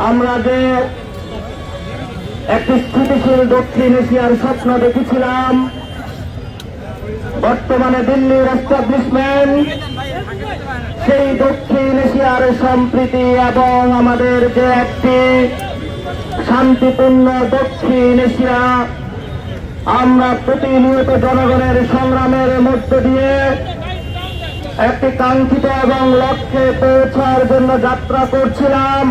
আমরা যে একটি স্থিতিশীল দক্ষিণ এশিয়ার স্বপ্ন দেখেছিলাম, বর্তমানে দিল্লির এস্টাবলিশমেন্ট সেই দক্ষিণ এশিয়ার সম্প্রীতি এবং আমাদের যে একটি শান্তিপূর্ণ দক্ষিণ এশিয়া আমরা প্রতিনিয়ত জনগণের সংগ্রামের মধ্য দিয়ে একটি কাঙ্ক্ষিত এবং লক্ষ্যে পৌঁছার জন্য যাত্রা করছিলাম।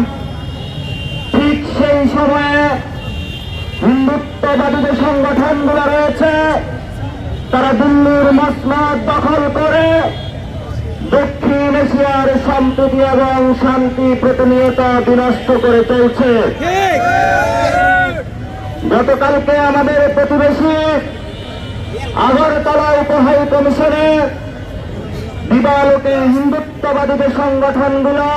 ঠিক সেই সময়ে হিন্দুত্ববাদী যে সংগঠনগুলো রয়েছে তারা দিল্লির মসনদ দখল করে দক্ষিণ এশিয়ার সম্প্রীতি এবং শান্তি প্রতিনিয়ত বিনষ্ট করে চলছে। গতকালকে আমাদের প্রতিবেশী আগরতলা উপহাই কমিশনে দিবালোকে হিন্দুত্ববাদী যে সংগঠনগুলো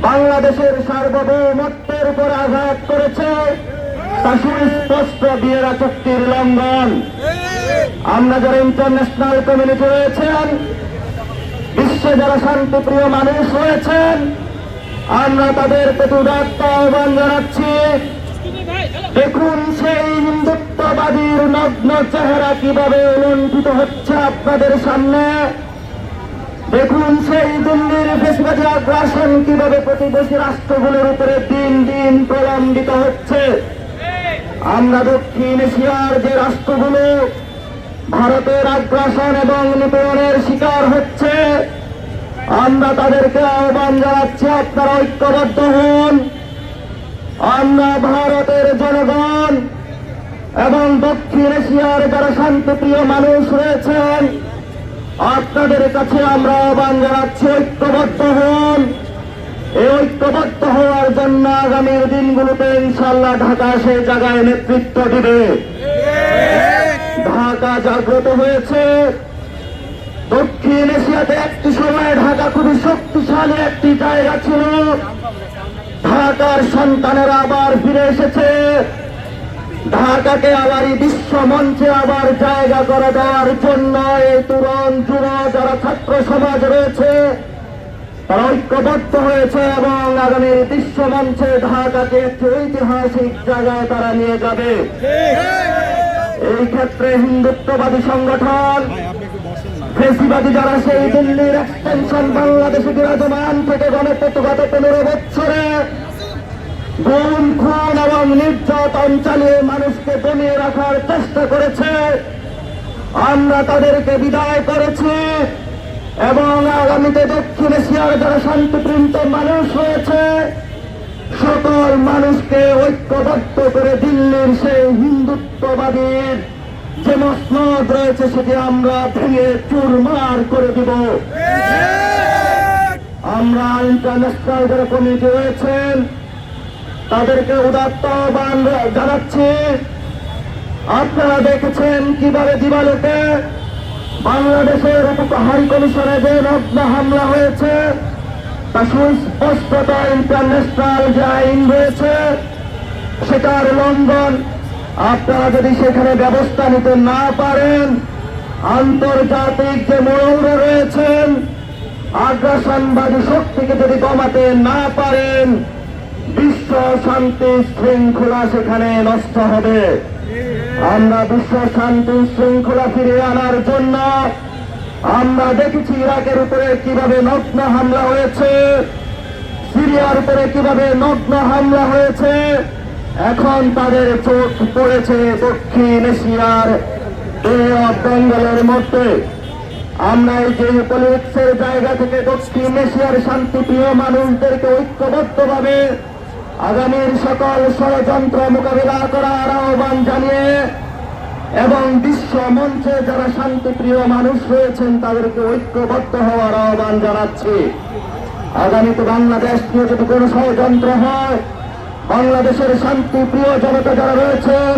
বাংলাদেশের সার্বভৌমত্বের উপর আঘাত করেছে তা সুস্পষ্ট ভিয়েনা চুক্তির লঙ্ঘন। আমরা যারা ইন্টারন্যাশনাল কমিউনিটি রয়েছেন, বিশ্বে যারা শান্তিপ্রিয় মানুষ রয়েছেন, আমরা তাদের প্রতি উদাত্ত আহ্বান জানাচ্ছি। দেখুন সেই হিন্দুত্ববাদীর নগ্ন চেহারা কিভাবে উলঙ্ঘিত হচ্ছে আপনাদের সামনে। দেখুন সেই দিল্লির ফেসিবাদী আগ্রাসন কিভাবে প্রতিবেশী রাষ্ট্রগুলোর উপরে দিন দিন প্রলম্বিত হচ্ছে। আমরা দক্ষিণ এশিয়ার যে রাষ্ট্রগুলো ভারতের আগ্রাসন এবং নিপীড়নের শিকার হচ্ছে, আমরা তাদেরকে আহ্বান জানাচ্ছি আপনারা ঐক্যবদ্ধ হন। আমরা ভারতের জনগণ এবং দক্ষিণ এশিয়ার যারা শান্তিপ্রিয় মানুষ রয়েছেন আপনাদের কাছে আমরা আহ্বান জানাচ্ছি ঐক্যবদ্ধ হন। এই ঐক্যবদ্ধ হওয়ার জন্য আগামীর দিনগুলোতে ইনশাআল্লাহ ঢাকা সেই জায়গায় নেতৃত্ব দিবে। ঢাকা জাগ্রত হয়েছে। দক্ষিণ এশিয়াতে একটি সময় ঢাকা খুবই শক্তিশালী একটি জায়গা ছিল। ঢাকার সন্তানেরা আবার ফিরে এসেছে। ঢাকাকে আবার বিশ্ব মঞ্চে আবার জায়গা করে দেওয়ার জন্য এই তরুণ যুব যারা ছাত্র সমাজ রয়েছে তারা ঐক্যবদ্ধ হয়েছে এবং আগামী বিশ্ব মঞ্চে ঢাকাকে একটি ঐতিহাসিক জায়গায় তারা নিয়ে যাবে। এই ক্ষেত্রে হিন্দুত্ববাদী সংগঠন ফেসিবাদী যারা সেই দিল্লির এক্সটেনশন বাংলাদেশে বিরাজমান থেকে গত 15 বছরে গুম খুন এবং নির্যাতন চালিয়ে মানুষকে দমিয়ে রাখার চেষ্টা করেছে, আমরা তাদেরকে বিদায় করেছি এবং আগামীতে দক্ষিণ এশিয়ার যারা শান্তিপ্রিয় মানুষ রয়েছে সকল মানুষকে ঐক্যবদ্ধ করে দিল্লির সেই হিন্দুত্ববাদীর যে মসনদ রয়েছে সেটি আমরা ভেঙে চুরমার করে দিব। আমরা ইন্টারন্যাশনাল যারা কমিটি রয়েছেন তাদেরকে উদাত্ত আহ্বান জানাচ্ছি। আপনারা দেখেছেন কিভাবে দিবালোকে বাংলাদেশের হাই কমিশনে যে নগ্ন হামলা হয়েছে তা সুস্পষ্টত ইন্টারন্যাশনাল যে আইন রয়েছে সেটার লঙ্ঘন। আপনারা যদি সেখানে ব্যবস্থা নিতে না পারেন, আন্তর্জাতিক যে মোড়লরা রয়েছেন আগ্রাসনবাদী শক্তিকে যদি কমাতে না পারেন, বিশ্ব শান্তি শৃঙ্খলা সেখানে নষ্ট হবে। আমরা বিশ্ব শান্তি শৃঙ্খলা ফিরিয়ে আনার জন্য আমরা দেখেছি ইরাকের উপরে কিভাবে নগ্ন হামলা হয়েছে, সিরিয়ার উপরে কিভাবে নগ্ন হামলা হয়েছে। এখন তাদের চোখ পড়েছে দক্ষিণ এশিয়ার বে অফ বেঙ্গলের মধ্যে। আমরা এই যে পলিটিক্সের জায়গা থেকে দক্ষিণ এশিয়ার শান্তিপ্রিয় মানুষদেরকে ঐক্যবদ্ধভাবে আগামীর সকল ষড়যন্ত্র মোকাবিলা করার আহ্বান জানিয়ে এবং বিশ্ব মঞ্চে যারা শান্তিপ্রিয় মানুষ রয়েছেন তাদেরকে ঐক্যবদ্ধ হওয়ার আহ্বান জানাচ্ছি। আগামীতে বাংলাদেশ নিয়ে যদি কোনো ষড়যন্ত্র হয়, বাংলাদেশের শান্তিপ্রিয় জনতা যারা রয়েছেন,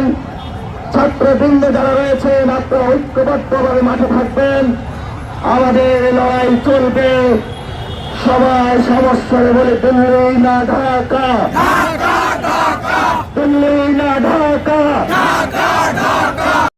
ছাত্রবৃন্দ যারা রয়েছেন, আপনারা ঐক্যবদ্ধভাবে মাঠে থাকবেন। আমাদের লড়াই চলবে। সবাই সমস্যারে বলে দিল্লি না ঢাকা, দিল্লি না ঢাকা।